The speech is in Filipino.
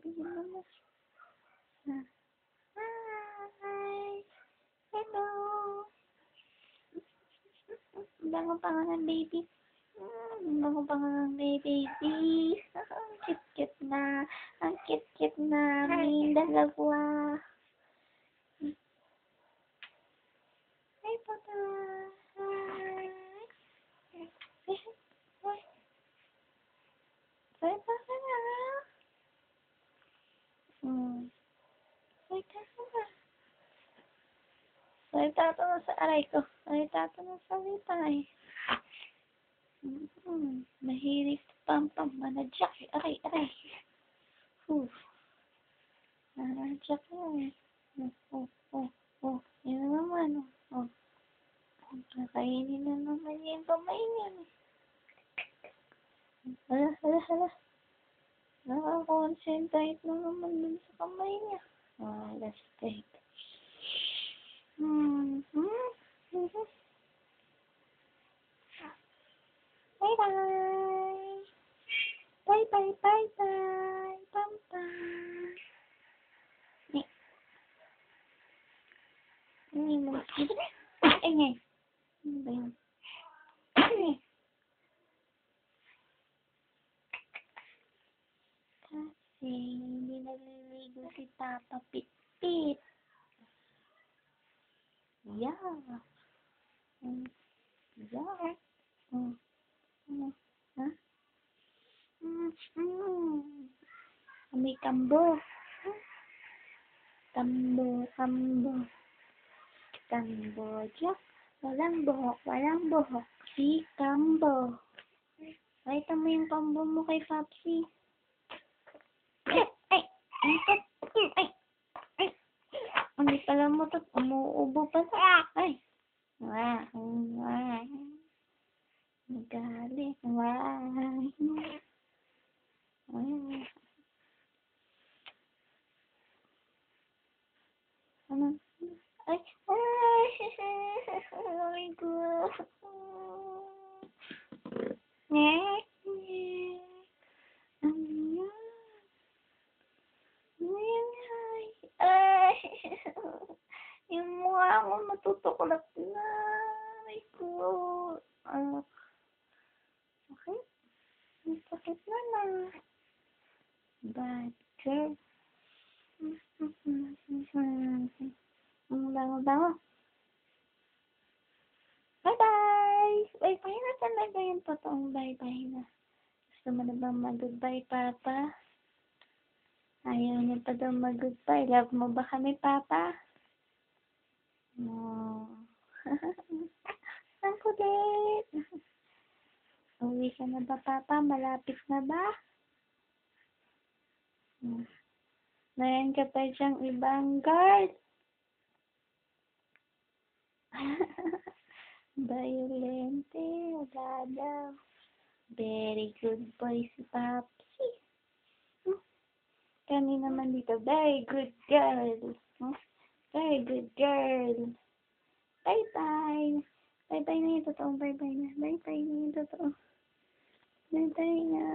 Bigyan mo na. Hi! Hello! Bango pa nga ng baby. Bango pa nga ng baby. Ang cute-cute na. Ang cute-cute namin. Dalawa. Hi, Papa. Hi. Salita ka na. Salita ka na. Salita ito na sa aray ko. Salita ito na salita eh. Mahilig pam-pam. Manadyak eh. Aray, aray. Nanadyak na eh. Yan naman. Kakainin na naman yung kamay niya. Hala. Nakakonsentrate na naman dun sa kamay niya. Let's take. Bye-bye. Bye-bye. Pam-pam. Ini mo. Ingay. Ano ba yun? Kasi hindi naliligo si Papa Pit-Pit. Yeah. Yeah. Ha? May kambo. Kamboja. Walang buhok. Si Kambo. Ay, tama yung kambo mo kay Papsi. Ay. Hindi pala mo ito. Umuubo pa sa. Ay. Magalit. Ano? Ay. Oh my God. Ay. Yung mukha ko matutuklap na. Ay ko. Okay? Masakit na na. Bad girl. Bango. Bye-bye! Bye-bye na talaga yung totoong bye-bye na. Gusto mo na bang mag-goodbye, Papa? Ayaw niya pa daw mag-goodbye. Love mo ba kami, Papa? No. Ang kulit! Uwi ka na ba, Papa? Malapit na ba? Mayroon ka pa siyang ibang guard. Violente. Wala daw. Very good boy si Papsi. Kami naman dito. Very good girl. Very good girl. Bye-bye. Bye-bye na yung totoo. Bye-bye na. Bye-bye na yung totoo. Bye-bye na.